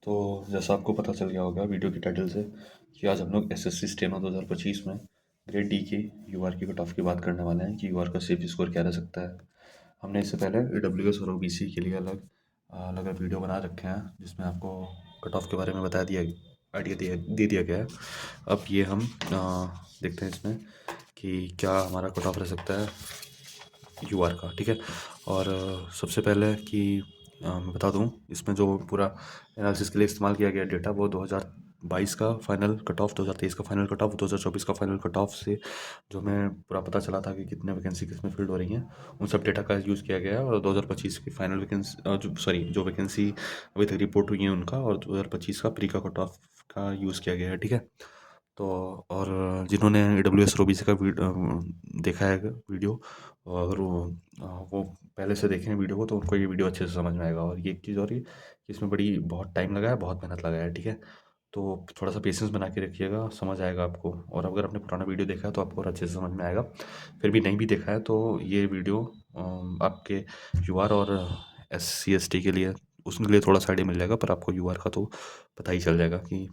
तो जैसा आपको पता चल गया होगा वीडियो की टाइटल से कि आज हम लोग एसएससी स्टेनो 2025 में ग्रेड डी की यूआर की कट ऑफ की बात करने वाले हैं कि यूआर का सेफ स्कोर क्या रह सकता है। हमने इससे पहले ईडब्ल्यूएस और ओबीसी के लिए अलग अलग अलग वीडियो बना रखे हैं जिसमें आपको कट ऑफ के बारे में बता दिया आइडिया दे दिया गया है। अब ये हम देखते हैं इसमें कि क्या हमारा कट ऑफ रह सकता है यूआर का, ठीक है। और सबसे पहले कि मैं बता दूं इसमें जो पूरा एनालिसिस के लिए इस्तेमाल किया गया डेटा वो 2022 का फाइनल कट ऑफ, 2023 का फाइनल कट ऑफ, 2024 का फाइनल कट ऑफ से जो हमें पूरा पता चला था कि कितने वैकेंसी किस में फिल्ड हो रही हैं उन सब डेटा का यूज़ किया गया है। और 2025 की फाइनल वैकेंसी जो वैकेंसी अभी तक रिपोर्ट हुई है उनका, और 2025 का प्री का कट ऑफ का यूज़ किया गया है, ठीक है। तो और जिन्होंने ईडब्ल्यूएस और ओबीसी का देखा है वीडियो, और वो पहले से देखे हैं वीडियो को, तो उनको ये वीडियो अच्छे से समझ में आएगा। और ये एक चीज़ और ही कि इसमें बहुत टाइम लगा है, बहुत मेहनत लगा है, ठीक है। तो थोड़ा सा पेशेंस बना के रखिएगा, समझ आएगा आपको। और अगर आपने पुराना वीडियो देखा है तो आपको और अच्छे से समझ में आएगा। फिर भी नहीं भी देखा है तो ये वीडियो आपके यूआर और SC ST के लिए, उसके लिए थोड़ा सा आइडिया मिल जाएगा, पर आपको यूआर का तो पता ही चल जाएगा कि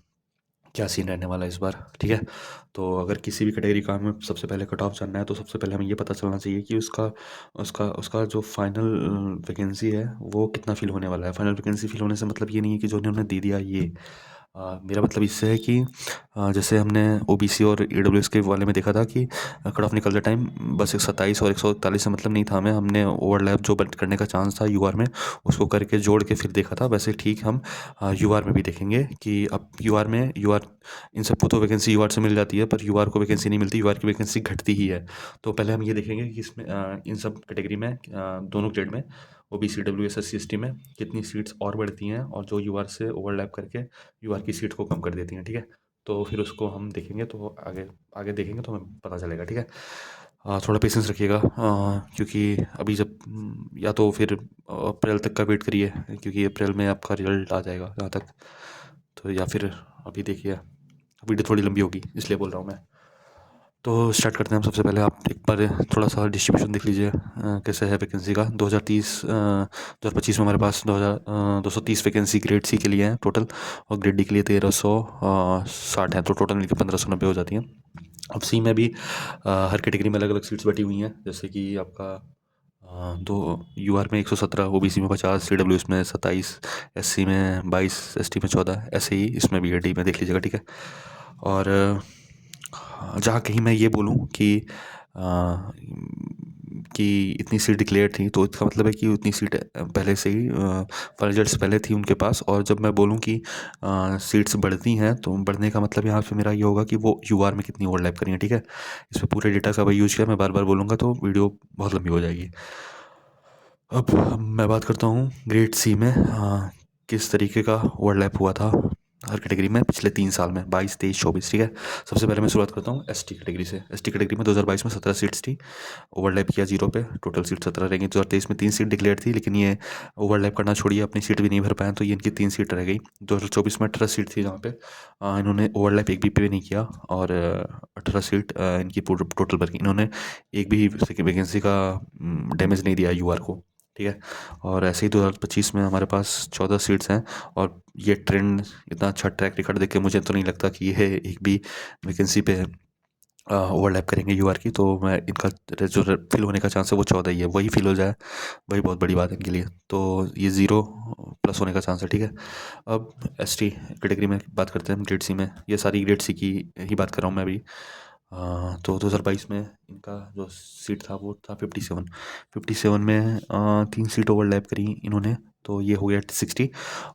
क्या सीन रहने वाला है इस बार, ठीक है। तो अगर किसी भी कैटेगरी का हमें सबसे पहले कट ऑफ जानना है तो सबसे पहले हमें ये पता चलना चाहिए कि उसका उसका उसका जो फाइनल वैकेंसी है वो कितना फिल होने वाला है। फाइनल वैकेंसी फिल होने से मतलब ये नहीं है कि जो उन्होंने दे दिया ये। मेरा मतलब इससे है कि जैसे हमने ओबीसी और ईडब्ल्यूएस के वाले में देखा था कि कट ऑफ निकलते टाइम बस 127 और 141 से मतलब नहीं था हमें, हमने ओवरलैप जो करने का चांस था यूआर में उसको करके जोड़ के फिर देखा था। वैसे ठीक हम यूआर में भी देखेंगे कि अब यूआर इन सबको तो वैकेंसी यूआर से मिल जाती है, पर यूआर को वैकेंसी नहीं मिलती, यूआर की वैकेंसी घटती ही है। तो पहले हम ये देखेंगे कि इसमें इन सब कैटेगरी में दोनों ग्रेड में ओबीसी डब्ल्यूएस SC ST में कितनी सीट्स और बढ़ती हैं और जो यूआर से ओवरलैप करके यूआर की सीट को कम कर देती हैं, ठीक है। तो फिर उसको हम देखेंगे, तो आगे आगे देखेंगे तो हमें पता चलेगा, ठीक है। थोड़ा पेशेंस रखिएगा, क्योंकि अभी जब या तो फिर अप्रैल तक का वेट करिए, क्योंकि अप्रैल में आपका रिजल्ट आ जाएगा जहाँ तक। तो या फिर अभी देखिए, वीडियो थोड़ी लंबी होगी इसलिए बोल रहा हूँ मैं। तो स्टार्ट करते हैं हम। सबसे पहले आप एक बार थोड़ा सा डिस्ट्रीब्यूशन देख लीजिए कैसे है वैकेंसी का। 2025 में हमारे पास 230 वैकेंसी ग्रेड सी के लिए हैं टोटल, और ग्रेड डी के लिए 1360 हैं, तो टोटल मिलकर 1590 हो जाती हैं। अब सी में भी हर कैटेगरी में अलग अलग सीट्स बटी हुई हैं, जैसे कि आपका दो यूआर में 117, ओबीसी में 50, सीडब्ल्यूएस में 27, एससी में 22, एसटी में 14, ऐसे ही इसमें भी है, डी में देख लीजिएगा, ठीक है। और जहाँ कहीं मैं ये बोलूँ कि इतनी सीट डिक्लेयर थी तो इसका मतलब है कि उतनी सीट पहले से ही रिजल्ट्स पहले थी उनके पास। और जब मैं बोलूँ कि सीट्स बढ़ती हैं तो बढ़ने का मतलब यहाँ पे मेरा ये होगा कि वो यूआर में कितनी ओवरलैप करी है, ठीक है। इसमें पूरे डेटा का भाई यूज किया, मैं बार बार बोलूँगा तो वीडियो बहुत लंबी हो जाएगी। अब मैं बात करता हूँ ग्रेड सी में किस तरीके का ओवरलैप हुआ था हर कैटेगरी में पिछले 3 साल में, 22, 23, 24, ठीक है। सबसे पहले मैं शुरुआत करता हूँ एसटी कैटेगरी से। एसटी कैटेगरी में 2022 में 17 सीट्स थी, ओवरलैप किया 0 पे, टोटल सीट 17 रहेंगी। 2023 में 3 सीट डिक्लेयर थी, लेकिन ये ओवरलैप करना छोड़िए, अपनी सीट भी नहीं भर पाए, तो ये इनकी 3 सीट रह गई। 2024 में 18 सीट थी जहाँ पे इन्होंने ओवरलैप एक भी पे नहीं किया, और 18 सीट इनकी टोटल भर गई। इन्होंने एक भी वैकेंसी का डैमेज नहीं दिया यूआर को, ठीक है। और ऐसे ही 2025 में हमारे पास 14 सीट्स हैं, और ये ट्रेंड, इतना अच्छा ट्रैक रिकॉर्ड देख के मुझे तो नहीं लगता कि ये एक भी वैकेंसी पे ओवरलैप करेंगे यूआर की। तो मैं इनका जो फिल होने का चांस है वो 14 ही है, वही फिल हो जाए वही बहुत बड़ी बात है इनके लिए। तो ये 0+ होने का चांस है, ठीक है। अब एसटी कैटेगरी में बात करते हैं हम, ग्रेड सी में। ये सारी ग्रेड सी की ही बात कर रहा हूँ मैं अभी। तो 2022 में इनका जो सीट था वो था 57 में 3 सीट ओवरलैप करी इन्होंने, तो ये हो गया 60।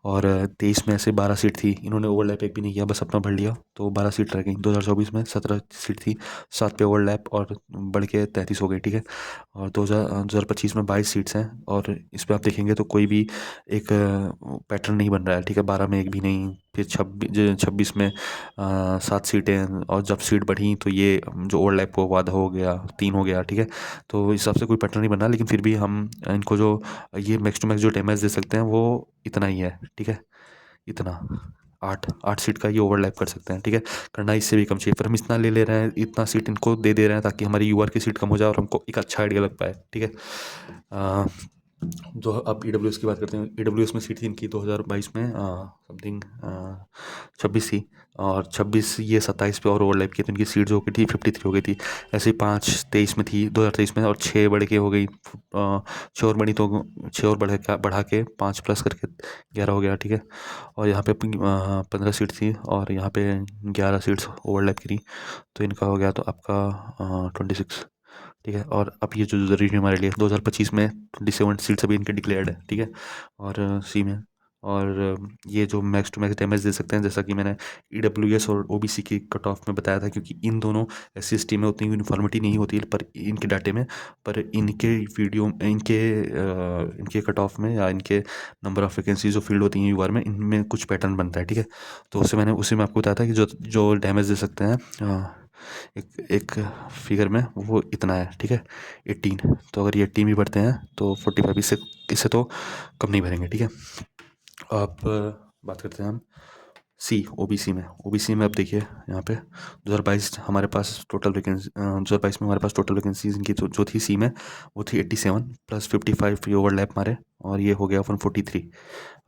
और 23 में ऐसे 12 सीट थी, इन्होंने ओवरलैप एक भी नहीं किया, बस अपना भर लिया, तो 12 सीट रह गई। 2024 में 17 सीट थी, 7 पे ओवरलैप और बढ़ के 33 हो गई, ठीक है। और 2025 में 22 सीट्स हैं, और इस पर आप देखेंगे तो कोई भी एक पैटर्न नहीं बन रहा है, ठीक है। 12 में एक भी नहीं, फिर 26 में 7 सीटें, और जब सीट बढ़ी तो ये जो ओवरलैप को वादा हो गया 3 हो गया, ठीक है। तो इस हिसाब से कोई पैटर्न नहीं बना, लेकिन फिर भी हम इनको जो ये मैक्स टू मैक्स जो डैमेज दे सकते हैं वो इतना ही है, ठीक है। इतना 8 सीट का ये ओवरलैप कर सकते हैं, ठीक है। करना इससे भी कम चाहिए, पर हम इतना ले रहे हैं, इतना सीट इनको दे रहे हैं ताकि हमारी यूआर की सीट कम हो जाए और हमको एक अच्छा आइडिया लग पाए, ठीक है। जो अब ईडब्ल्यूएस की बात करते हैं, ईडब्ल्यूएस में सीट थी इनकी 2022 में समथिंग 26 थी, और 26 ये 27 पे और ओवरलैप की तो इनकी सीट जो हो गई थी 53 हो गई थी। ऐसे ही 5 23 में थी 2023 में, और 6 बढ़ के हो गई, 6 और बड़ी तो 6 और बढ़ा के 5 प्लस करके 11 हो गया, ठीक है। और यहाँ पे 15 सीट थी और यहाँ पे 11 सीट्स ओवरलैप की थी, तो इनका हो गया तो आपका 26, ठीक है। और अब ये जो ज़रूरी है हमारे लिए 2025 में 27 सीट्स अभी इनके डिक्लेयर्ड है, ठीक है। और सी में, और ये जो मैक्स टू मैक्स डैमेज दे सकते हैं, जैसा कि मैंने ईडब्ल्यूएस और ओबीसी की कट ऑफ में बताया था, क्योंकि इन दोनों एस सी में उतनी यूनिफॉर्मिटी नहीं होती पर इनके डाटे में, पर इनके वीडियो इनके कट ऑफ में या इनके नंबर ऑफ वैकेंसी जो फील्ड होती हैं यूआर में, इनमें कुछ पैटर्न बनता है, ठीक है। तो उसी में आपको बताया था कि जो जो डैमेज दे सकते हैं एक एक फिगर में वो इतना है, ठीक है, 18। तो अगर ये 18 भी भरते हैं तो 45, इससे तो कम नहीं भरेंगे, ठीक है। अब बात करते हैं हम ओबीसी में अब देखिए यहाँ पे 2022 हमारे पास टोटल वैकेंसी, 2022 में हमारे पास टोटल वैकेंसीज इनकी जो थी सी में वो थी 87 प्लस 55 ये ओवरलैप मारे, और ये हो गया 143।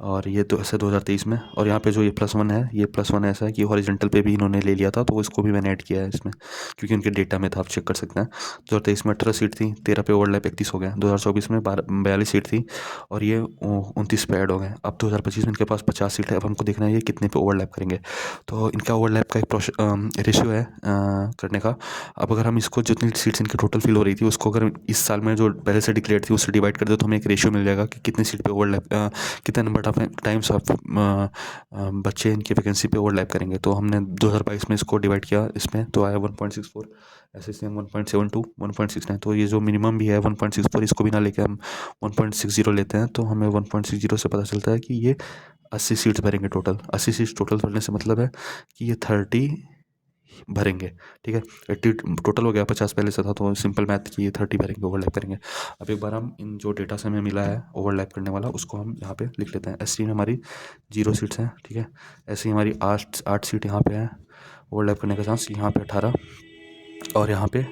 और ये तो ऐसे 2023 में, और यहाँ पे जो ये +1 है, ये +1 ऐसा है कि हॉरिजॉन्टल पे भी इन्होंने ले लिया था, तो इसको भी मैंने ऐड किया है इसमें, क्योंकि उनके डेटा में था, आप चेक कर सकते हैं। 2023 में 18 सीट थी, 13 पे ओवरलैप 31 हो गया। 2024 में 42 सीट थी और ये 29 पे ऐड हो गए। अब 2025 में इनके पास 50 सीट है। अब हमको देखना है ये कितने पे ओवरलैप करेंगे। तो इनका ओवरलैप का एक रेशियो है करने का। अब अगर हम इसको जितनी सीट्स इनकी टोटल फिल हो रही थी उसको अगर इस साल में जो पहले से डिक्लेयर थी उससे डिवाइड कर दे तो हमें एक रेशियो मिल जाएगा कि कितनी सीट पे ओवरलैप, कितने नंबर ऑफ टाइम्स ऑफ बच्चे इनकी वैकेंसी पे ओवरलैप करेंगे। तो हमने 2022 में इसको डिवाइड किया इसमें, तो आया 1.64। ऐसे सेम 1.72, 1.69। तो ये जो मिनिमम भी है 1.64, इसको भी ना लेके हम 1.60 लेते हैं, तो हमें 1.60 से पता चलता है कि ये 80 सीट्स भरेंगे टोटल। 80 सीट्स टोटल भरने से मतलब है कि ये 30 भरेंगे, ठीक है। 80 टोटल हो गया, 50 पहले से था, तो सिंपल मैथ की ये 30 भरेंगे, ओवरलैप करेंगे। अब एक बार हम इन जो डेटा से हमें मिला है ओवरलैप करने वाला उसको हम यहाँ पे लिख लेते हैं। एस में हमारी 0 सीट्स हैं, ठीक है। ऐसे ही हमारी 8 सीट यहाँ पे है ओवरलैप करने का चांस, यहाँ पे 18 और यहाँ पे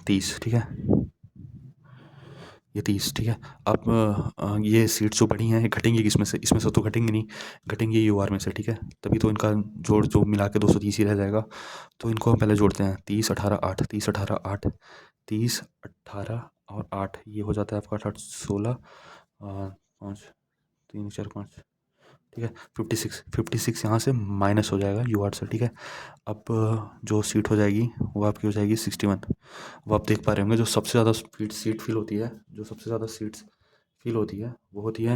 30, ठीक है। ये 30, ठीक है। अब ये सीट्स जो बढ़ी हैं ये घटेंगी किसमें से? इसमें से तो घटेंगी नहीं, घटेंगी यूआर में से, ठीक है। तभी तो इनका जोड़ जो मिला के 230 ही रह जाएगा। तो इनको हम पहले जोड़ते हैं, 30 18 8, 30 18 8, 30 18 और 8, ये हो जाता है आपका 8 16, 5 3 4 5, ठीक है। 56 यहाँ से माइनस हो जाएगा यूआर से, ठीक है। अब जो सीट हो जाएगी वो आपकी हो जाएगी 61। वो आप देख पा रहे होंगे जो सबसे ज़्यादा सीट फिल होती है, जो सबसे ज़्यादा सीट्स फिल होती है वो होती है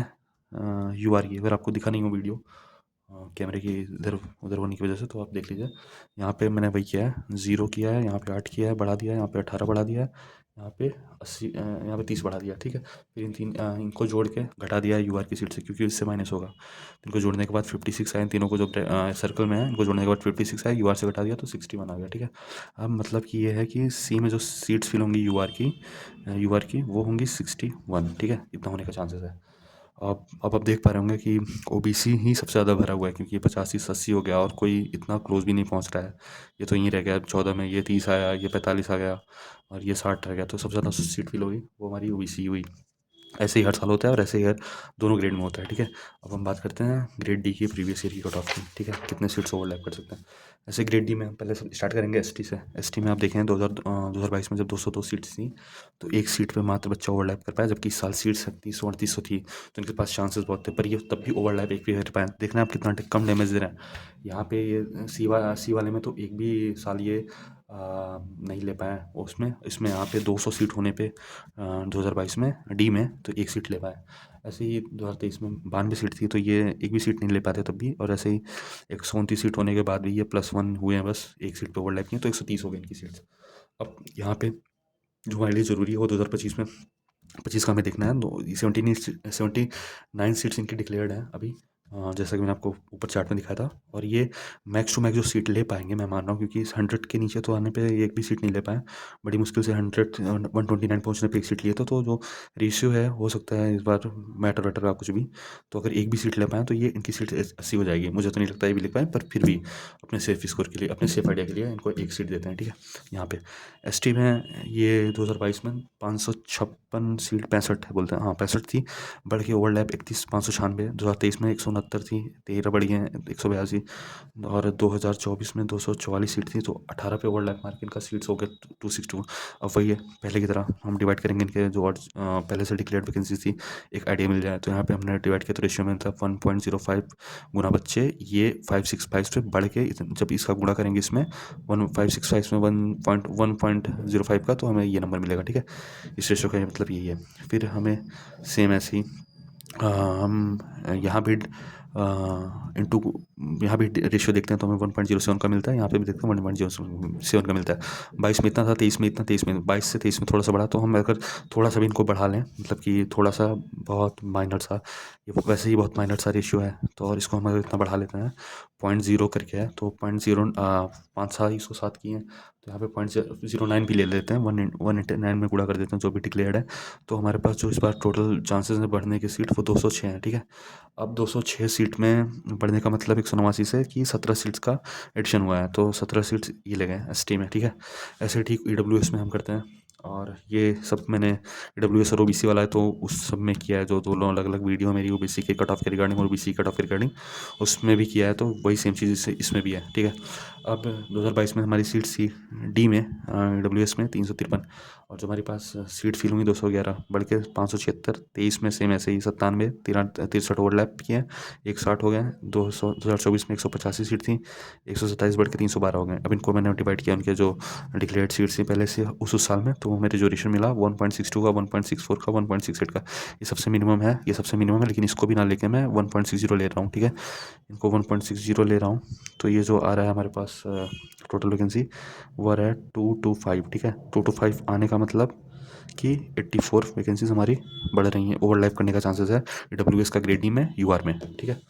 यूआर की। अगर आपको दिखा नहीं हो वीडियो कैमरे की इधर उधर होने की वजह से, तो आप देख लीजिए। यहाँ पे मैंने वही किया है, 0 किया है, यहाँ पे 8 किया है, बढ़ा दिया है, यहाँ पे 18 बढ़ा दिया है, यहाँ पे 80, यहाँ पे 30 बढ़ा दिया, ठीक है। फिर इनको जोड़ के घटा दिया है यूआर की सीट से, क्योंकि इससे माइनस होगा। तो इनको जोड़ने के बाद 56 आए, इन तीनों को जो सर्कल में है इनको जोड़ने के बाद 56 आए, यूआर से घटा दिया तो 61 आ गया, ठीक है। अब मतलब कि ये है कि सी में जो सीट्स फिल होंगी यूआर की वो होंगी 61, ठीक है। इतना होने का चांसेस है। अब आप देख पा रहे होंगे कि ओबीसी ही सबसे ज़्यादा भरा हुआ है, क्योंकि ये 85 80 हो गया और कोई इतना क्लोज भी नहीं पहुंच रहा है। ये तो यहीं रह गया 14 में, ये 30 आया, ये 45 आ गया और ये 60 रह गया। तो सबसे ज़्यादा सीट फिल होगी वो हमारी ओबीसी हुई। ऐसे ही हर साल होता है और ऐसे ही हर दोनों ग्रेड में होता है, ठीक है। अब हम बात करते हैं ग्रेड डी की प्रीवियस ईयर की कट ऑफ की, ठीक है, कितने सीट्स ओवरलैप कर सकते हैं। ऐसे ग्रेड डी में हम पहले स्टार्ट करेंगे एसटी से। एसटी में आप देखें 2022 में जब 202 सीट्स थी तो एक सीट पे मात्र बच्चा ओवरलैप कर पाया, जबकि इस साल सीट्स 3700 थी, तो इनके पास चांसेस बहुत थे, पर ये तब भी ओवरलैप एक भी कर पाए। देखना है आप कितना कम डैमेज दे रहे हैं। यहाँ पे ये सी वाले में तो एक भी साल ये नहीं ले पाए उसमें, इसमें यहाँ पे 200 सीट होने पे 2022 में डी में तो एक सीट ले पाए। ऐसे ही 2023 में 92 सीट थी तो ये एक भी सीट नहीं ले पाते तब भी, और ऐसे ही 129 सीट होने के बाद भी ये +1 हुए हैं, बस एक सीट पे ओवरलैप किए, तो 130 हो गई इनकी सीट्स। अब यहाँ पे जो हमारे लिए ज़रूरी है वो 2025 में 25 का हमें देखना है। 79 सीट्स इनकी डिक्लेयर्ड है अभी, जैसा कि मैंने आपको ऊपर चार्ट में दिखाया था। और ये मैक्स टू मैक्स जो सीट ले पाएंगे मैं मान रहा हूँ, क्योंकि 100 के नीचे तो आने पे एक भी सीट नहीं ले पाए, बड़ी मुश्किल से 129 पहुँचने पे एक सीट लिए तो जो रेशियो है हो सकता है इस बार मैटर वैटर का कुछ भी, तो अगर एक भी सीट ले पाएँ तो ये इनकी सीट 80 हो जाएगी। मुझे तो नहीं लगता ये भी ले पाएँ, पर फिर भी अपने सेफ स्कोर के लिए, अपने सेफ आइडिया के लिए इनको एक सीट देते हैं, ठीक है। यहाँ पे एस टी में ये 2022 में 556 सीट 65 है बोलते हैं, हाँ 65 थी, बढ़ के ओवरलैप 31,596, 2023 में 169 थी, 13 बढ़ी हैं 182, और 2024 में 244 सीट थी, तो 18 पे ओवरलैप मार के इनका सीट्स हो गया 262। अब वही है पहले की तरह हम डिवाइड करेंगे इनके जो पहले से डिक्लेयर्ड वैकेंसी थी, एक आइडिया मिल जाए। तो यहाँ पे हमने डिवाइड किया तो रेशियो में था 1.05 गुना बच्चे, ये 565 पे बढ़ के जब इसका गुणा करेंगे इसमें 1565 में 1.05 का, तो हमें ये नंबर मिलेगा, ठीक है। इस रेशियो का मतलब यही है। फिर हमें सेम ऐसे ही हम यहाँ भी इंटू यहाँ भी रेशियो देखते हैं तो हमें 1.07 का मिलता है, यहाँ पे भी देखते हैं 1.07 का मिलता है। 22 में इतना था, 23 में इतना, 23 में 22 से 23 में थोड़ा सा बढ़ा, तो हम अगर थोड़ा सा भी इनको बढ़ा लें, मतलब कि थोड़ा सा बहुत माइनर सा, ये वैसे ही बहुत माइनर सा रेशियो है, तो और इसको हम अगर इतना बढ़ा लेते हैं 0.0 करके है, तो 0.0 पाँच साल 107 की हैं, तो यहाँ पे 0.09 भी ले लेते हैं, 189 में गुणा कर देते हैं जो भी डिक्लेयर्ड है, तो हमारे पास जो इस बार टोटल चांसेस हैं बढ़ने की सीट वो 206 हैं, ठीक है। अब 206 सीट में बढ़ने का मतलब 189 से कि 17 सीट्स का एडिशन हुआ है, तो 17 सीट्स ये लगे हैं एस टी में, ठीक है। ऐसे ठीक EWS में हम करते हैं, और ये सब मैंने EWS और OBC वाला है तो उस सब में किया है, जो दोनों अलग अलग वीडियो मेरी OBC के कट ऑफ के रिगार्डिंग और OBC कट ऑफ के रिगार्डिंग उसमें भी किया है, तो वही सेम चीज़ इसमें भी है, ठीक है। अब 2022 में हमारी सीट सी डी में EWS में 353, और जो हमारी पास सीट फिल हुई 211 बढ़ के 576, 23 में सेम ऐसे ही 97, 63 ओवरलैप किए, 160 हो गए। 2024 में 185 सीट थी, 127 बढ़ के 312 हो गए। अब इनको मैंने डिवाइड किया उनके जो डिक्लेयर्ड सीट्स थी पहले से उस साल में, तो मेरे जो रेशन मिला 1.62 का, 1.64 का, 1.68 का, ये सबसे मिनिमम है, ये सबसे मिनिमम है, लेकिन इसको भी ना लेके मैं 1.60 ले रहा हूँ, ठीक है। इनको 1.60 ले रहा हूँ, तो ये जो आ रहा है हमारे पास टोटल वैकेंसी वो आ रहा है 225, ठीक है। 225 आने का मतलब कि 84 वैकेंसीज हमारी बढ़ रही हैं, ओवरलैप करने का चांसेस है EWS का ग्रेड डी में UR में, ठीक है।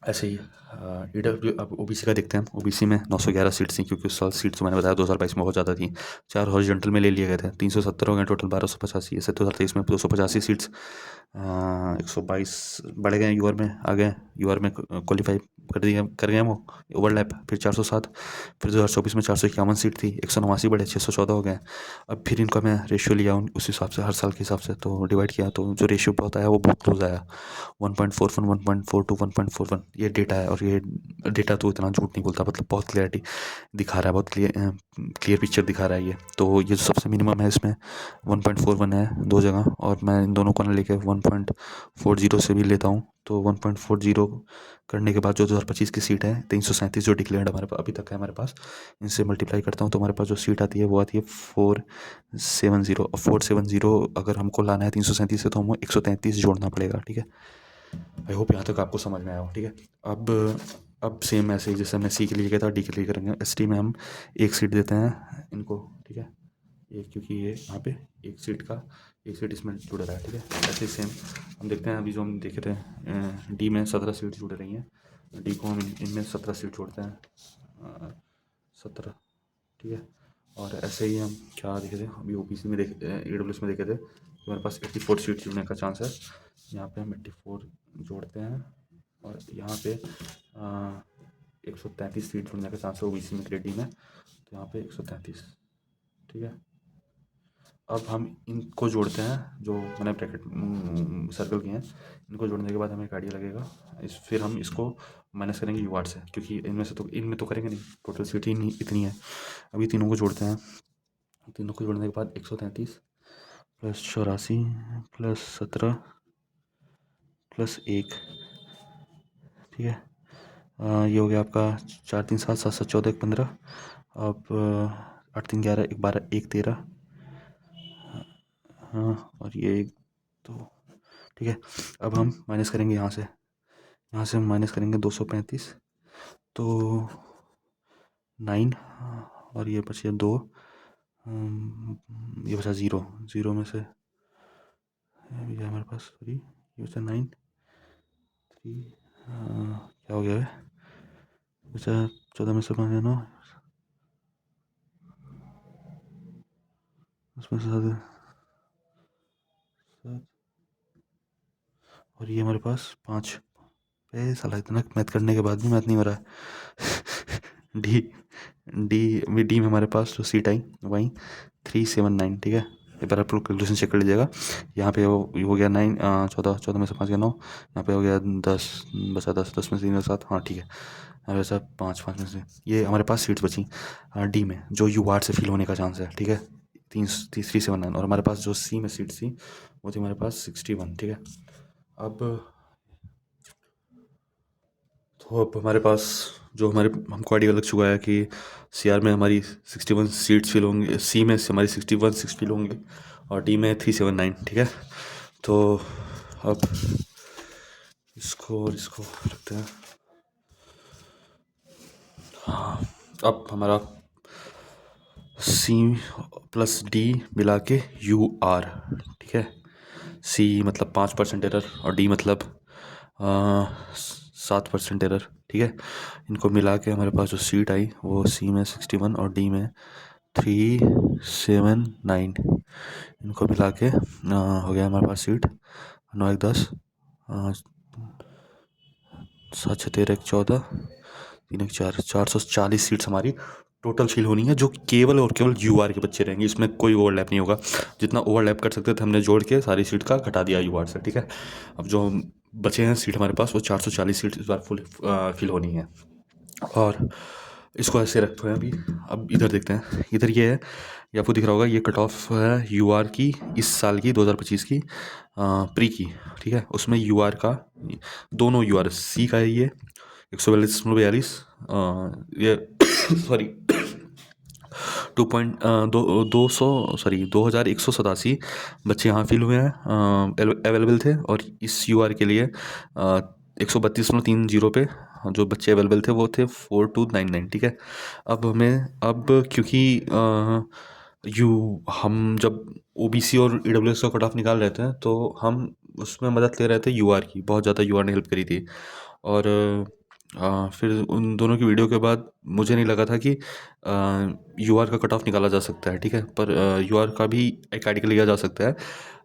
ऐसे ही EW अब OBC का देखते हैं। OBC में 911 सीट्स थी, क्योंकि उस साल सीट्स तो मैंने बताया 2022 में बहुत ज़्यादा थी, 4 हॉरिजॉन्टल में ले लिए गए थे, 370 हो गए टोटल, 1285। ऐसे 2023 में 285 सीट्स, 122 बढ़ गए UR में, आ गए UR में क्वालिफाई कर गए वो ओवरलैप। फिर 407, फिर 2024 में 451 सीट थी, 189 बढ़े 614 हो गए। अब फिर इनका मैं रेशियो लिया उस हिसाब से, हर साल के हिसाब से, तो डिवाइड किया, तो जो रेशियो बहुत आया वो बहुत क्लोज आया, 1.41, 1.42, 1.41, ये डेटा है। और ये डेटा तो इतना झूठ नहीं बोलता, मतलब बहुत क्लियरिटी दिखा रहा है, बहुत क्लियर पिक्चर दिखा रहा है ये। तो ये जो सबसे मिनिमम है इसमें 1.41 है दो जगह, और मैं इन दोनों को ना लेके 1.40 से भी लेता हूँ, तो 1.40 करने के बाद जो 2025 की सीट है 337 जो डिक्लेयर्ड हमारे पास अभी तक है हमारे पास, इनसे मल्टीप्लाई करता हूँ तो हमारे पास जो सीट आती है वो आती है 470। और 470 अगर हमको लाना है 337 से, तो हमको 133 जोड़ना पड़ेगा, ठीक है। आई होप यहाँ तक आपको समझ में आया हो, ठीक है। अब सेम ऐसे ही जैसे हमने सी के लिए किया था डी के लिए करेंगे। एस टी में हम एक सीट देते हैं इनको, ठीक है, एक, क्योंकि ये यहाँ पे एक सीट का एक सीट इसमें जुड़ रहा है, ठीक है। ऐसे ही सेम हम देखते हैं, अभी जो हम देखे थे डी में 17 सीट जुड़ रही हैं, डी को हम इनमें 17 सीट जोड़ते हैं, 17, ठीक है। और ऐसे ही हम क्या देखे थे अभी OBC में देखे, EWS में देखे थे, तो हमारे पास 84 सीट जुड़ने का चांस है। यहाँ पे हम 84 जोड़ते हैं, और यहाँ पे 133 सीट जुड़ने का चांस है OBC में ग्रेड डी में, तो यहाँ पे 133, ठीक है। अब हम इनको जोड़ते हैं, जो मैंने ब्रैकेट सर्कल किए हैं, इनको जोड़ने के बाद हमें एक आइडिया लगेगा। फिर हम इसको माइनस करेंगे UR से, क्योंकि इनमें तो करेंगे नहीं, टोटल सीट ही नहीं इतनी है। अभी तीनों को जोड़ते हैं, तीनों को जोड़ने के बाद 133 प्लस 84 प्लस 17 प्लस 1, ठीक है। ये हो गया आपका 4 3 7 7 7 14 1 15। अब 8 3 11 1 12 1 13, हाँ, और ये 1 2, ठीक है। अब हम माइनस करेंगे यहाँ से हम माइनस करेंगे 235, तो 9, और ये बचे 2, ये बचा 0, 0 में से ये हमारे पास, सॉरी ये बचा 9 3 क्या हो गया है, बचा 14 में से 5 9, उसमें से 7 और ये हमारे पास 5 पे। साला इतना मैथ करने के बाद भी मैथ नहीं हो रहा है। डी डी में हमारे पास जो सीट आई वही 379, ठीक है। एक बार आप लोग कैलकुलेशन चेक कर लीजिएगा। यहाँ पे वो हो गया 9 14 में से 5 गया 9, यहाँ पे हो गया 10 बचा 10 में से 3 7, हाँ ठीक है। हमारे पास 5 में से ये हमारे पास सीट्स बची डी में जो यू आर से फिल होने का चांस है, ठीक है। 379 और हमारे पास जो सी में सीट थी वो थी हमारे पास 61, ठीक है। अब हमारे पास जो हमको आइडिया लग चुका है कि सी आर में हमारी 61 सीट्स फिल होंगी, सी में हमारी 61 सीट्स फिल होंगी और डी में 379, ठीक है। तो अब इसको रखते हैं। हाँ, अब हमारा सी प्लस डी मिला के यू आर, ठीक है। सी मतलब 5% एरर और डी मतलब 7% एरर, ठीक है। इनको मिला के हमारे पास जो सीट आई वो सी में 61 और डी में 379, इनको मिला के हो गया हमारे पास सीट 9 1 10 7 6 13 1 14 3 1 4 440 सीट्स हमारी टोटल फिल होनी है, जो केवल और केवल यू आर के बच्चे रहेंगे। इसमें कोई ओवरलैप नहीं होगा। जितना ओवरलैप कर सकते थे हमने जोड़ के सारी सीट का घटा दिया यू आर से, ठीक है। अब जो बचे हैं सीट हमारे पास वो 440 सीट इस बार फुल फिल होनी है और इसको ऐसे रखते हैं अभी। अब इधर देखते हैं, इधर ये है, ये आपको दिख रहा होगा, ये कट ऑफ है यू आर की इस साल की 2025 की प्री की, ठीक है। उसमें यू आर का दोनों यू आर सी का है ये 142.42 ये सॉरी 2187 बच्चे यहाँ फिल हुए हैं, अवेलेबल थे। और इस यू आर के लिए 132.30 पे जो बच्चे अवेलेबल थे वो थे 4299, ठीक है। अब क्योंकि हम जब ओबीसी और ईडब्ल्यूएस का कट ऑफ निकाल रहे थे तो हम उसमें मदद ले रहे थे यूआर की, बहुत ज़्यादा यूआर ने हेल्प करी थी। और फिर उन दोनों की वीडियो के बाद मुझे नहीं लगा था कि यूआर का कट ऑफ निकाला जा सकता है, ठीक है। पर यूआर का भी एक आर्टिकल लिया जा सकता है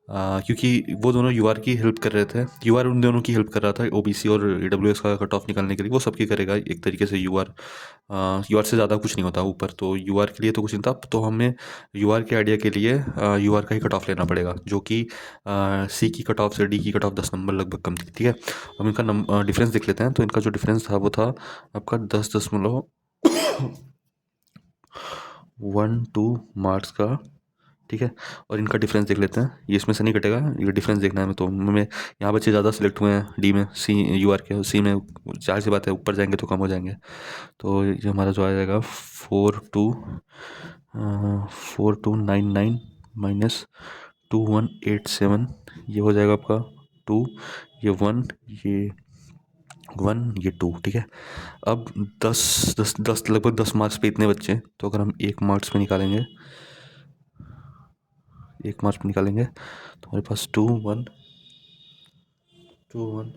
क्योंकि वो दोनों यूआर की हेल्प कर रहे थे। यूआर उन दोनों की हेल्प कर रहा था ओबीसी और ईडब्ल्यूएस का कट ऑफ निकालने के लिए। वो सबकी करेगा एक तरीके से। यूआर से ज़्यादा कुछ नहीं होता ऊपर, तो यूआर के लिए तो कुछ नहीं था। तो हमें यूआर के आइडिया के लिए यूआर का ही कट ऑफ लेना पड़ेगा, जो कि सी की कट ऑफ से डी की कट ऑफ 10 नंबर लगभग कम थी, ठीक है। हम इनका डिफरेंस देख लेते हैं। तो इनका जो डिफरेंस था वो था आपका 10.12 मार्क्स का, ठीक है। और इनका डिफरेंस देख लेते हैं, ये इसमें से नहीं कटेगा, ये डिफरेंस देखना है। तो हमें यहाँ बच्चे ज़्यादा सिलेक्ट हुए हैं डी में, सी यूआर के, सी में जाहिर सी बात है ऊपर जाएंगे तो कम हो जाएंगे। तो ये हमारा जो आ जाएगा 4299 माइनस 2187, ये हो जाएगा आपका 2, ये 1, ये 1, ये 2, ठीक है। अब 10 लगभग 10 मार्क्स पे इतने बच्चे, तो अगर हम 1 मार्क्स पे निकालेंगे तो हमारे पास 2 1 2 1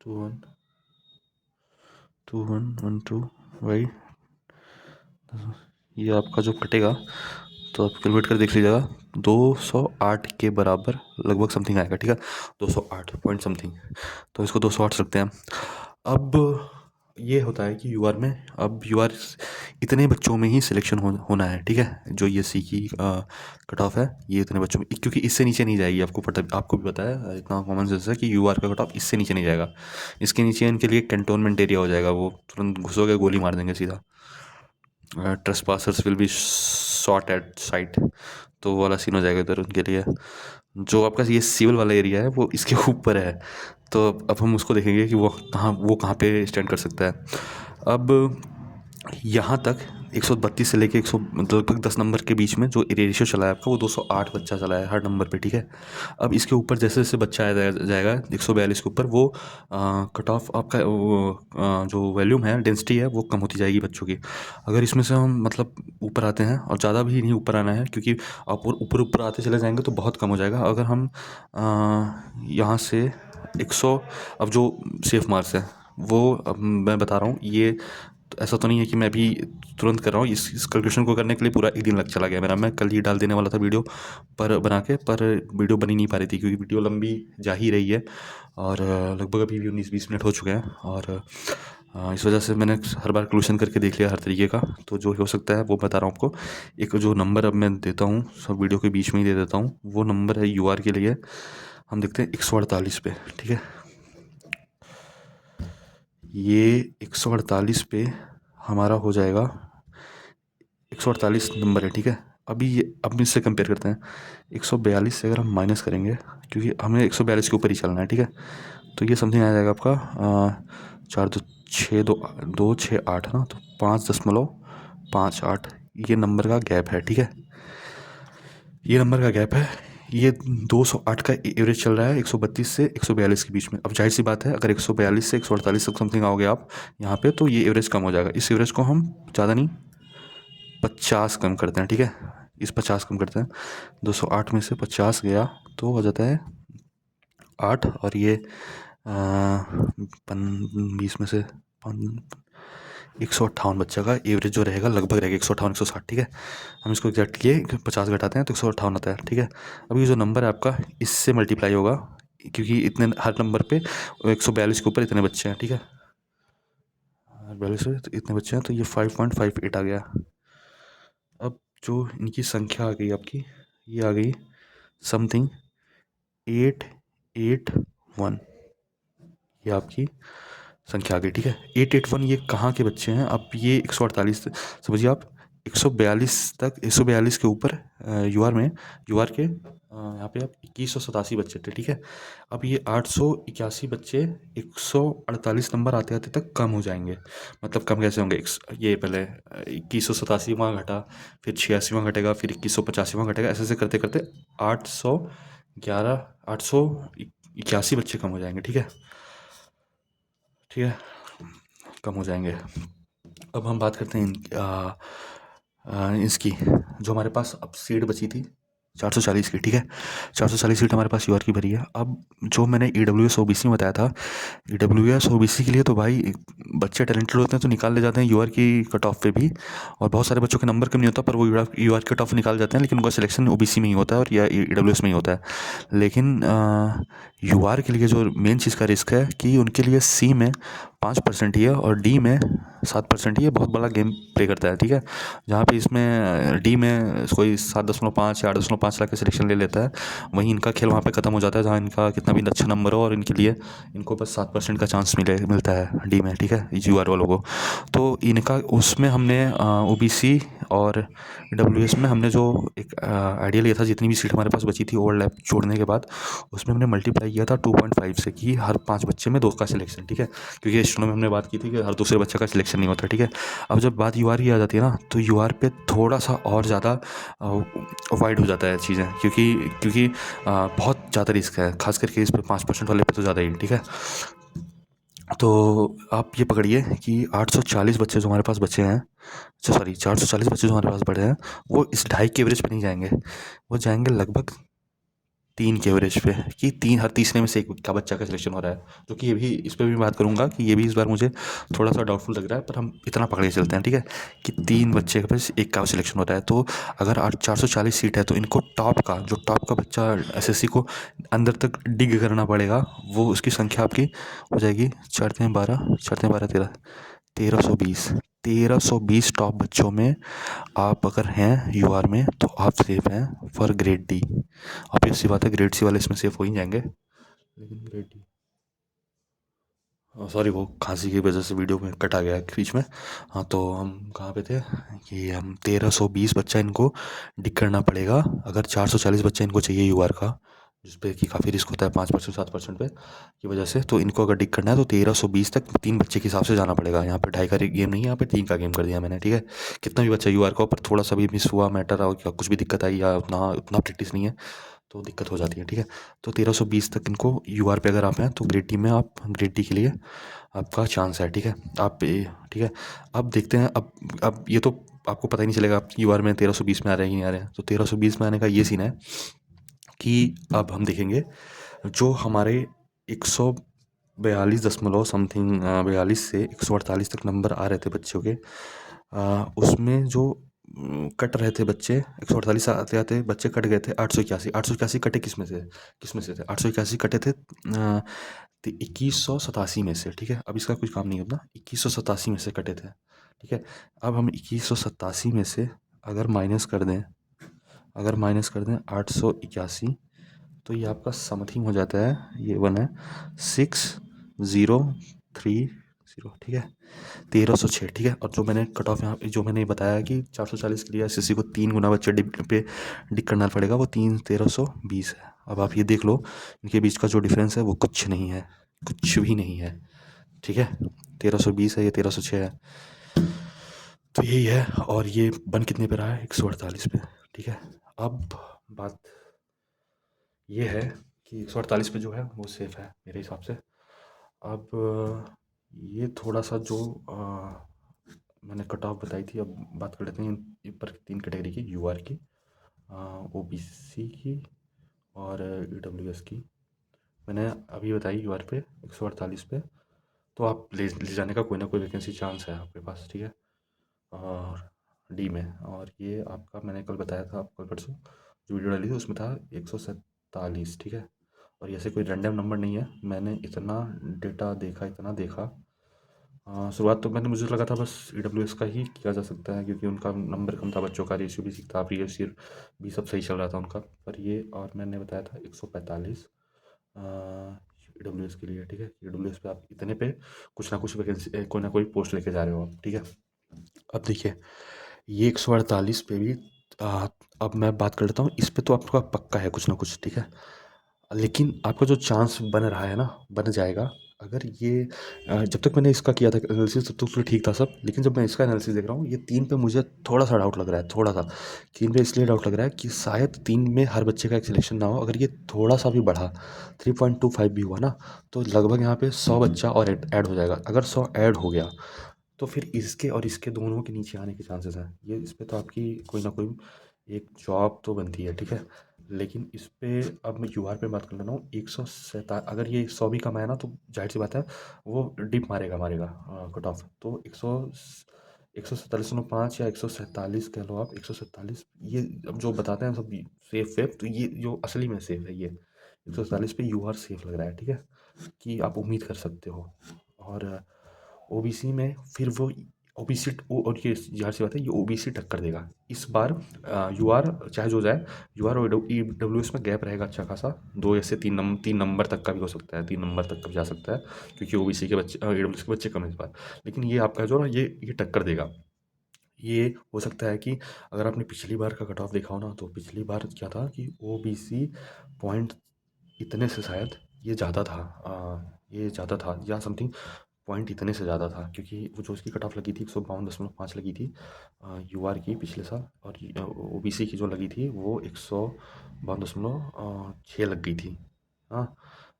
2 1 2 1 1 2 वही, ये आपका जो कटेगा तो आप कैलकुलेट कर देख लीजिएगा, 208 के बराबर लगभग समथिंग आएगा, ठीक है। 208 पॉइंट समथिंग, तो इसको 208 रखते हैं। अब ये होता है कि यूआर में, अब यूआर इतने बच्चों में ही सिलेक्शन होना है, ठीक है। जो ये सी की कट ऑफ है ये इतने बच्चों में, क्योंकि इससे नीचे नहीं जाएगी। आपको भी पता है, इतना कॉमन सेंस है कि यूआर का कट ऑफ इससे नीचे नहीं जाएगा। इसके नीचे इनके लिए कैंटोनमेंट एरिया हो जाएगा, वो तुरंत घुसोगे गोली मार देंगे सीधा। Trespassers will be shot at sight, तो वो वाला सीन हो जाएगा इधर उनके लिए। जो आपका ये सिविल वाला एरिया है वो इसके ऊपर है, तो अब हम उसको देखेंगे कि वो कहाँ पे स्टैंड कर सकता है। अब यहाँ तक 132 से लेके 100 लगभग 10 नंबर के बीच में जो रेशियो चला है आपका वो 208 बच्चा चला है हर नंबर पे, ठीक है। अब इसके ऊपर जैसे जैसे बच्चा आया जाएगा 142 के ऊपर वो कट ऑफ आपका वो जो वॉल्यूम है, डेंसिटी है, वो कम होती जाएगी बच्चों की। अगर इसमें से हम मतलब ऊपर आते हैं, और ज़्यादा भी नहीं ऊपर आना है, क्योंकि आप ऊपर ऊपर आते चले जाएंगे तो बहुत कम हो जाएगा। अगर हम यहाँ से 100, अब जो सेफ मार्क्स है वो अब मैं बता रहा हूँ, ये तो ऐसा तो नहीं है कि मैं अभी तुरंत कर रहा हूँ। इस कैलकुलेशन को करने के लिए पूरा एक दिन लग चला गया मेरा। मैं कल ही डाल देने वाला था वीडियो पर बना के, पर वीडियो बनी नहीं पा रही थी क्योंकि वीडियो लंबी जा ही रही है, और लगभग अभी भी 19-20 मिनट हो चुके हैं। और इस वजह से मैंने हर बार कैलकुलेशन करके देख लिया हर तरीके का, तो जो हो सकता है वो बता रहा हूँ आपको। एक जो नंबर अब मैं देता हूँ सब वीडियो के बीच में ही दे देता हूँ, वो नंबर है यूआर के लिए। हम देखते हैं 148 पे, ठीक है। ये 148 पे हमारा हो जाएगा, 148 नंबर है, ठीक है। अभी ये अब इससे कंपेयर करते हैं 142 से। अगर हम माइनस करेंगे, क्योंकि हमें 142 के ऊपर ही चलना है, ठीक है, तो ये समथिंग आ जाएगा आपका 4 2 6 2 2 6 8 ना, तो 5.58 ये नंबर का गैप है, ठीक है। ये नंबर का गैप है। ये 208 का एवरेज चल रहा है 132 से 142 के बीच में। अब जाहिर सी बात है, अगर 142 से 148 तक समथिंग आओगे आप यहाँ पे, तो ये एवरेज कम हो जाएगा। इस एवरेज को हम ज़्यादा नहीं 50 कम करते हैं, ठीक है। इस 50 कम करते हैं, 208 में से 50 गया तो हो जाता है 8, और ये 20 में से 158 बच्चा का एवरेज जो रहेगा लगभग रहेगा 158-160, ठीक है। हम इसको एग्जैक्ट लिए 50 घटाते हैं तो 158 आता है, ठीक है। अब ये जो नंबर है आपका इससे मल्टीप्लाई होगा, क्योंकि इतने हर नंबर पे 142 के ऊपर इतने बच्चे हैं, ठीक है। 42 तो इतने बच्चे हैं, तो ये 5.58 आ गया। अब जो इनकी संख्या आ गई आपकी, ये आ गई समथिंग 881, ये आपकी संख्या आ गई, ठीक है। 881 ये कहाँ के बच्चे हैं? अब ये 148 समझिए आप, 142 तक, 142 के ऊपर यूआर के यहाँ पे आप 2187 बच्चे थे, ठीक है। अब ये 881 बच्चे 148 नंबर आते आते तक कम हो जाएंगे। मतलब कम कैसे होंगे? ये पहले 2187वां घटा, फिर 86वां घटेगा, फिर 2185वां घटेगा, ऐसे ऐसे करते करते 881 बच्चे कम हो जाएंगे, ठीक है, ठीक है, कम हो जाएंगे। अब हम बात करते हैं इसकी, जो हमारे पास अब सीट बची थी 440 की, ठीक है। 440 सीट हमारे पास यूआर की भरी है। अब जो मैंने ईडब्ल्यूएस ओबीसी में बताया था, ईडब्ल्यूएस ओबीसी के लिए तो भाई बच्चे टैलेंटेड होते हैं तो निकाल ले जाते हैं यूआर की कट ऑफ पे भी, और बहुत सारे बच्चों के नंबर कम नहीं होता पर वो यूआर कट ऑफ निकाल जाते हैं, लेकिन उनका सिलेक्शन ओबीसी में ही होता है और या ईडब्ल्यूएस में ही होता है। लेकिन यूआर के लिए जो मेन चीज़ का रिस्क है कि उनके लिए सी में 5% ही है और डी में 7% ही है। बहुत बड़ा गेम प्ले करता है, ठीक है। जहाँ पे इसमें डी में कोई 7.5 या 8.5 लाख के सिलेक्शन ले लेता है, वहीं इनका खेल वहाँ पे ख़त्म हो जाता है, जहाँ इनका कितना भी अच्छा नंबर हो और इनके लिए इनको बस 7% का चांस मिलता है डी में, ठीक है, यूआर वालों को। तो इनका उसमें हमने ओबीसी और डब्ल्यूएस में हमने जो एक आइडिया लिया था, जितनी भी सीट हमारे पास बची थी ओवरलैप जोड़ने के बाद, उसमें हमने मल्टीप्लाई किया था 2.5 से, कि हर 5 बच्चे में 2 का सिलेक्शन, ठीक है। क्योंकि स्टूडेंट में हमने बात की थी कि हर दूसरे बच्चे का सिलेक्शन नहीं होता, ठीक है। अब जब बात यूआर की आ जाती है ना, तो यूआर पे थोड़ा सा और ज़्यादा वाइड हो जाता है चीज़ें, क्योंकि बहुत ज़्यादा रिस्क है, खास करके इस पे 5% वाले पे तो ज़्यादा ही, ठीक है। तो आप ये पकड़िए कि 840 बच्चे जो हमारे पास बचे हैं, सॉरी 440 बच्चे जो हमारे पास बड़े हैं, वो इस 2.5 के एवरेज पे नहीं जाएंगे, वो जाएंगे लगभग 3 के एवरेज पे, कि हर तीसरे में से एक का बच्चा का सिलेक्शन हो रहा है। जो कि ये भी, इस पर भी बात करूंगा कि ये भी इस बार मुझे थोड़ा सा डाउटफुल लग रहा है, पर हम इतना पकड़ के चलते हैं, ठीक है, कि 3 बच्चे के पास एक का सिलेक्शन हो रहा है। तो अगर 440 सीट है तो इनको जो टॉप का बच्चा एसएससी को अंदर तक डिग करना पड़ेगा, वो उसकी संख्या आपकी हो जाएगी 4×3 = 12, 4×3 = 13, 1320। 1320 टॉप बच्चों में आप अगर हैं यूआर में तो आप सेफ हैं फॉर ग्रेड डी। ऑब्वियस सी बात है, ग्रेड सी वाले इसमें सेफ हो ही जाएंगे, लेकिन ग्रेड डी, सॉरी वो खांसी की वजह से वीडियो में कट आ गया बीच में। हाँ, तो हम कहाँ पे थे कि हम 1320 बच्चा इनको डिक करना पड़ेगा अगर 440 बच्चा इनको चाहिए यूआर का, जिसपे कि काफ़ी रिस्क होता है 5% 7% पे की वजह से। तो इनको अगर डिग करना है तो 1320 तक 3 बच्चे के हिसाब से जाना पड़ेगा। यहाँ पे 2.5 का गेम नहीं है, यहाँ पे 3 का गेम कर दिया मैंने, ठीक है। कितना भी बच्चा यूआर का ऊपर थोड़ा सा भी मिस हुआ मैटर और क्या कुछ भी दिक्कत आई या उतना उतना प्रैक्टिस नहीं है तो दिक्कत हो जाती है, ठीक है। तो 1320 तक इनको यूआर पे अगर आप हैं तो ग्रेड टी में आप ग्रेड टी के लिए आपका चांस है, ठीक है। ठीक है। अब देखते हैं, अब ये तो आपको पता ही नहीं चलेगा आप यूआर में 1320 में आ रहे हैं कि नहीं आ रहे हैं। तो 1320 में आने का ये सीन है कि अब हम देखेंगे जो हमारे 142 दशमलव समथिंग 42 से 148 तक नंबर आ रहे थे बच्चों के, उसमें जो कट रहे थे बच्चे 148 आते आते बच्चे कट गए थे 881 कटे किस में से थे 881 कटे थे 2187 में से, ठीक है। अब इसका कुछ काम नहीं है अपना, 2187 में से कटे थे, ठीक है। अब हम 2187 में से अगर माइनस कर दें 881 तो ये आपका समथिंग हो जाता है, ये वन है 6030, ठीक है, 1306, ठीक है। और जो मैंने कट ऑफ यहाँ जो मैंने बताया कि 440 के लिए एसएससी को 3 गुना बच्चे डिक करना पड़ेगा, वो 1320 है। अब आप ये देख लो इनके बीच का जो डिफरेंस है वो कुछ नहीं है, कुछ भी नहीं है, ठीक है। 1320 है, ये 1306 है, तो यही है। और ये बन कितने पे रहा है 148 पे, ठीक है। अब बात ये है कि 148 पे जो है वो सेफ़ है मेरे हिसाब से। अब ये थोड़ा सा जो मैंने कट ऑफ बताई थी, अब बात कर लेते हैं ऊपर 3 कैटेगरी की, यूआर की, ओबीसी की और ईडब्ल्यूएस की। मैंने अभी बताई यूआर पे 148 पे तो आप ले जाने का कोई ना कोई वैकेंसी चांस है आपके पास, ठीक है। और डी में, और ये आपका मैंने कल बताया था आपको, परसों जो वीडियो डाली थी उसमें था 147, ठीक है। और ऐसे कोई रैंडम नंबर नहीं है, मैंने इतना डेटा देखा, इतना देखा। शुरुआत तो मैंने मुझे लगा था बस ईडब्ल्यूएस का ही किया जा सकता है क्योंकि उनका नंबर कम था, बच्चों का रेशियो भी ठीक था, प्रीवियस ईयर भी सब सही चल रहा था उनका। पर ये और मैंने बताया था 145 ईडब्ल्यूएस के लिए, ठीक है। ईडब्ल्यूएस पे आप इतने पे कुछ ना कुछ वैकेंसी कोई ना कोई पोस्ट लेके जा रहे हो आप, ठीक है। अब देखिए ये 148 पे भी आ, अब मैं बात कर लेता हूँ इस पे, तो आपका पक्का है कुछ ना कुछ, ठीक है। लेकिन आपका जो चांस बन रहा है ना, बन जाएगा अगर ये जब तक मैंने इसका किया था एनालिसिस तब तक तो ठीक था सब, लेकिन जब मैं इसका एनालिसिस देख रहा हूँ ये 3 पे मुझे थोड़ा सा डाउट लग रहा है, थोड़ा सा। 3 पे इसलिए डाउट लग रहा है कि शायद 3 में हर बच्चे का एक सिलेक्शन ना हो। अगर ये थोड़ा सा भी बढ़ा 3.25 भी हुआ ना तो लगभग यहाँ पे 100 बच्चा और ऐड हो जाएगा। अगर 100 ऐड हो गया तो फिर इसके और इसके दोनों के नीचे आने के चांसेस हैं। ये इस पे तो आपकी कोई ना कोई एक जॉब तो बनती है, ठीक है। लेकिन इस पे अब मैं यूआर पे बात कर लेता हूँ 107, अगर ये 100 भी कमाया ना तो जाहिर सी बात है वो डिप मारेगा कट ऑफ। तो 147.5 या 147 कह लो आप, 147 ये अब जो बताते हैं सब सेफ वेफ, तो ये जो असली में सेफ है ये 147 पे यूआर सेफ लग रहा है, ठीक है, कि आप उम्मीद कर सकते हो। और ओबीसी में फिर वो ओबीसी और ये ज़ाहिर सी बात है ये ओबीसी टक्कर देगा इस बार। यूआर चाहे जो जाए, यूआर और ईडब्ल्यूएस में गैप रहेगा अच्छा खासा, 2 से 3 नंबर तक का भी हो सकता है, 3 नंबर तक का भी जा सकता है क्योंकि ओबीसी के बच्चे ईडब्ल्यूएस के बच्चे कम है इस बार। लेकिन ये आपका जो ना ये टक्कर देगा। ये हो सकता है कि अगर आपने पिछली बार का कट ऑफ देखा हो ना तो पिछली बार क्या था कि ओबीसी पॉइंट इतने से शायद ये ज़्यादा था या समथिंग पॉइंट इतने से ज़्यादा था क्योंकि वो जो उसकी कट ऑफ लगी थी 152.5 लगी थी यूआर की पिछले साल, और ओबीसी की जो लगी थी वो 152.6 लग गई थी। हाँ,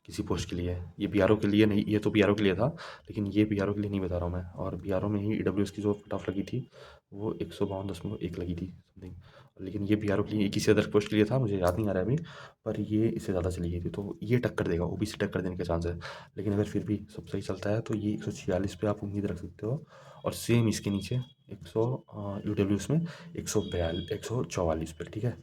किसी पोस्ट के लिए, ये बीआरओ के लिए नहीं, ये तो बीआरओ के लिए था, लेकिन ये बीआरओ के लिए नहीं बता रहा हूँ मैं। और बीआरओ में ही ईडब्ल्यूएस की जो कट ऑफ लगी थी वो 152.1 लगी थी समथिंग, लेकिन ये बीआरओ के लिए किसी अदर पोस्ट के लिए था, मुझे याद नहीं आ रहा है अभी। पर ये इससे ज़्यादा चली गई थी तो ये टक्कर देगा, ओबीसी टक्कर देने के चांस है। लेकिन अगर फिर भी सब सही चलता है तो ये 146 पे आप उम्मीद रख सकते हो। और सेम इसके नीचे 100 ईडब्ल्यूएस में 144 पे, ठीक है।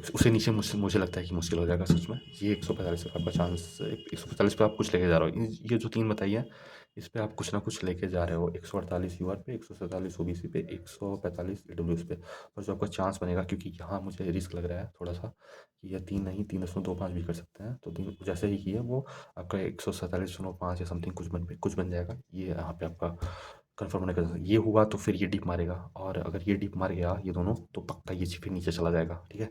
उससे नीचे मुझसे मुझे लगता है कि मुश्किल हो जाएगा सच में। ये 145 पे आपका चांस, 145 पे आप कुछ लेके जा रहे हो। ये जो 3 बताई है इस पे आप कुछ ना कुछ लेके जा रहे हो, 148 यूआर पे, 147 ओबीसी पे, 145 ईडब्ल्यूएस पे। और जो आपका चांस बनेगा, क्योंकि यहाँ मुझे रिस्क लग रहा है थोड़ा सा कि ये 3 नहीं 3.25 भी कर सकते हैं, तो 3 जैसे ही किया वो आपका 147.5 या समथिंग कुछ बन जाएगा। ये यहाँ पे आपका कन्फर्म होने का, ये हुआ तो फिर ये डिप मारेगा, और अगर ये डिप मार गया ये दोनों तो पक्का ये फिर नीचे चला जाएगा, ठीक है।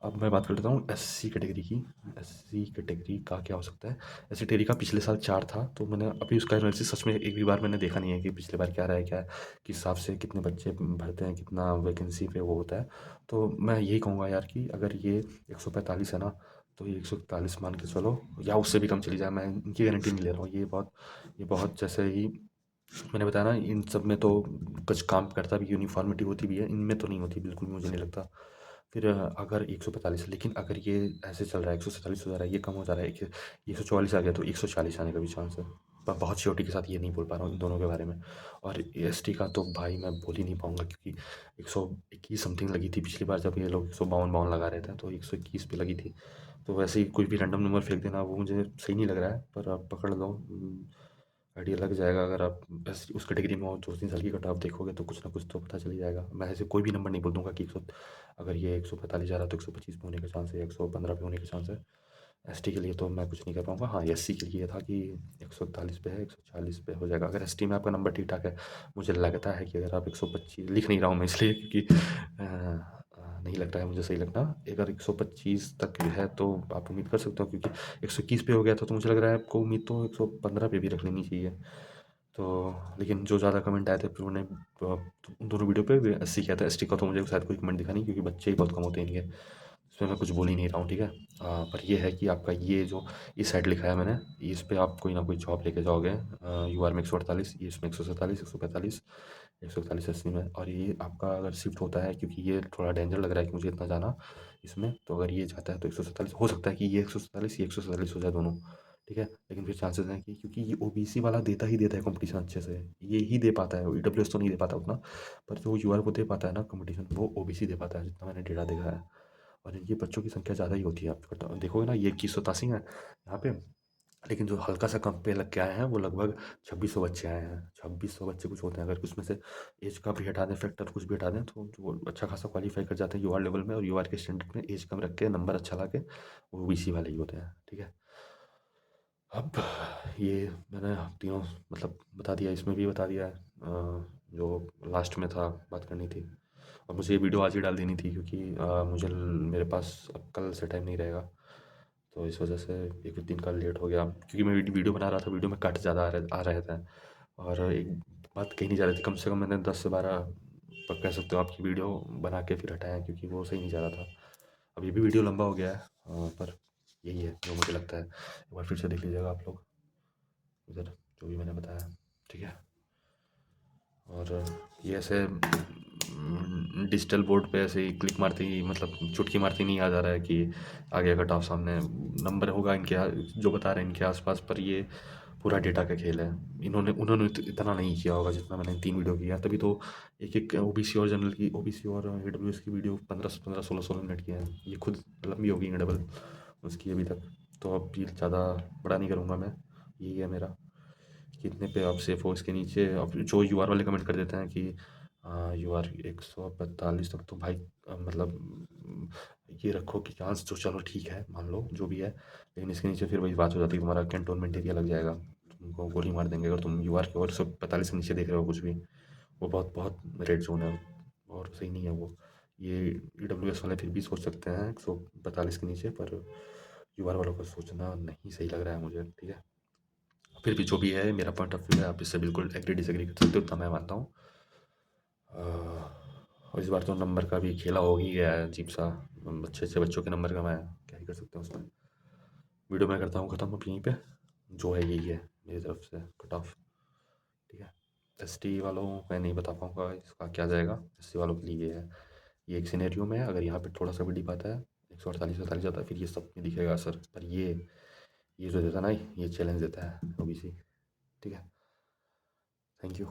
अब मैं बात कर लेता हूँ एससी कैटेगरी की। एससी कैटेगरी का क्या हो सकता है? एससी कैटेगरी का पिछले साल 4 था, तो मैंने अभी उसका एनालिसिस सच में एक भी बार मैंने देखा नहीं है कि पिछले बार क्या रहा है, क्या है, किस हिसाब से कितने बच्चे भरते हैं, कितना वैकेंसी पे वो होता है। तो मैं यही कहूँगा यार कि अगर ये 145 है ना, तो ये 141 मान के चलो, या उससे भी कम चली जाए, मैं इनकी गारंटी नहीं ले रहा हूँ। ये बहुत जैसे ही मैंने बताया ना, इन सब में तो कुछ काम करता भी, यूनिफॉर्मिटी होती भी है, इनमें तो नहीं होती बिल्कुल, मुझे नहीं लगता। फिर अगर 145 है, लेकिन अगर ये ऐसे चल रहा है 147 हो जा रहा है, ये कम हो जा रहा है, 144 आ गया, तो 140 आने का भी चांस है। पर बहुत श्योरिटी के साथ ये नहीं बोल पा रहा हूँ इन दोनों के बारे में। और एसटी का तो भाई मैं बोल ही नहीं पाऊंगा, क्योंकि 121 समथिंग लगी थी पिछली बार, जब ये लोग 152 लगा रहे थे, तो 121 पे लगी थी। तो वैसे ही कोई भी रैंडम नंबर फेंक देना वो मुझे सही नहीं लग रहा है, पर आप पकड़ लो, आइडिया लग जाएगा। अगर आप बस उस कैटेगरी में हो, 2-3 साल की कट ऑफ देखोगे तो कुछ ना कुछ तो पता चल ही जाएगा। मैं ऐसे कोई भी नंबर नहीं बोल दूंगा कि 100, अगर ये 145 जा रहा है तो 125 पे होने का चांस है, 115 पे होने का चांस है। एसटी के लिए तो मैं कुछ नहीं कर पाऊंगा। हाँ, एससी के लिए ये था कि 141 पे है, 140 पे हो जाएगा। अगर एसटी में आपका नंबर ठीक ठाक है, मुझे लगता है कि अगर आप 125 लिख नहीं रहा हूँ मैं इसलिए, क्योंकि नहीं लग रहा है मुझे सही लगना। अगर 125 तक है तो आप उम्मीद कर सकते हो, क्योंकि 121 पे हो गया था, तो मुझे लग रहा है आपको उम्मीद तो 115 पे भी रख लेनी चाहिए। तो लेकिन जो ज़्यादा कमेंट आए थे फिर उन्हें उन दोनों वीडियो पे एससी किया था। एसटी का तो मुझे शायद कोई कमेंट दिखा नहीं, क्योंकि बच्चे ही बहुत कम होते हैं इनके, इसमें मैं कुछ बोल ही नहीं रहा हूँ, ठीक है। पर ये है कि आपका ये जो इस साइड लिखा है मैंने, इस पे आप कोई ना कोई जॉब लेके जाओगे। यू आर में 148, ये इसमें 147, 145, 141 अस्सी में। और ये आपका अगर शिफ्ट होता है, क्योंकि ये थोड़ा डेंजर लग रहा है कि मुझे इतना जाना इसमें, तो अगर ये जाता है तो 147 हो सकता है कि ये 147, ये 147 हो जाए दोनों, ठीक है। लेकिन फिर चांसेस हैं कि, क्योंकि ये ओबीसी वाला देता ही देता है कंपटीशन अच्छे से, ये ही दे पाता है, ईडब्ल्यूएस तो नहीं दे पाता उतना, पर जो यूआर को दे पाता है ना कंपटीशन, वो ओबीसी दे पाता है, जितना मैंने डेटा देखा है। और इनकी बच्चों की संख्या ज़्यादा ही होती है, आप देखोगे ना, ये 2187 है यहाँ पे, लेकिन जो हल्का सा कम पे लग के आए हैं वो लगभग 2600 बच्चे आए हैं। 2600 बच्चे कुछ होते हैं, अगर उसमें से एज का भी हटा दें, फैक्टर कुछ भी हटा दें, तो जो अच्छा खासा क्वालिफाई कर जाते हैं यूआर लेवल में, और यूआर के स्टैंडर्ड में एज कम रख के नंबर अच्छा ला के, वो बीसी वाले ही होते हैं, ठीक है। अब ये मैंने तीनों मतलब बता दिया, इसमें भी बता दिया है। जो लास्ट में था बात करनी थी, और मुझे ये वीडियो आज ही डाल देनी थी, क्योंकि मेरे पास अब कल से टाइम नहीं रहेगा, तो इस वजह से एक दिन का लेट हो गया, क्योंकि मैं वीडियो बना रहा था, वीडियो में कट ज़्यादा आ रहे थे, और एक बात कही नहीं जा रही थी। कम से कम मैंने 10 से 12 पर कह सकते हो आपकी वीडियो बना के फिर हटाया, क्योंकि वो सही नहीं जा रहा था। अब ये भी वीडियो लंबा हो गया है, पर यही है जो मुझे लगता है। एक बार फिर से देख लीजिएगा आप लोग इधर, जो भी मैंने बताया, ठीक है। और ये ऐसे डिजिटल बोर्ड पे ऐसे ही क्लिक मारते ही, मतलब चुटकी मारते ही नहीं आ जा रहा है कि आ गया कट ऑफ सामने, नंबर होगा इनके जो बता रहे हैं इनके आसपास, पर ये पूरा डेटा का खेल है। उन्होंने इतना नहीं किया होगा जितना मैंने 3 वीडियो किया, तभी तो एक एक ओबीसी और जनरल की, ओबीसी और ईडब्ल्यूएस की वीडियो 15-15, 16-16 मिनट की है। ये खुद लंबी होगी डबल उसकी अभी तक। तो अब भी ज़्यादा बड़ा नहीं करूँगा मैं, यही है मेरा। कितने पे आप सेफ हो इसके नीचे, अब जो यूआर वाले कमेंट कर देते हैं कि यूआर 145 तक, तो भाई ये रखो कि चांस, जो चलो ठीक है मान लो जो भी है, लेकिन इसके नीचे फिर वही बात हो जाती है, तुम्हारा कैंटोनमेंट एरिया लग जाएगा, तुमको गोली मार देंगे अगर तुम यूआर के और 145 के नीचे देख रहे हो कुछ भी। वो बहुत बहुत रेड जोन है, और सही नहीं है वो। ये ईडब्ल्यूएस वाले फिर भी सोच सकते हैं 145 के नीचे, पर यूआर वालों का सोचना नहीं सही लग रहा है मुझे, ठीक है। फिर भी जो भी है मेरा पॉइंट ऑफ व्यू है, आप इससे बिल्कुल एग्री डिसएग्री कर सकते हो, उतना मैं मानता हूँ। और इस बार तो नंबर का भी खेला हो ही गया है अजीब सा, अच्छे अच्छे बच्चों के नंबर का मैं क्या ही कर सकते हैं उसमें। वीडियो मैं करता हूँ ख़त्म अब यहीं पे, जो है यही है मेरी तरफ से कट ऑफ, ठीक है। एसटी वालों मैं नहीं बता पाऊँगा इसका क्या जाएगा, एससी वालों के लिए ये है। ये एक सिनेरियो में है, अगर यहाँ पे थोड़ा सा भी डिप आता है, 148-48 जाता है, फिर ये सब में दिखेगा असर। पर ये जो देता है ना, ये चैलेंज देता है ओबीसी, ठीक है। Thank you.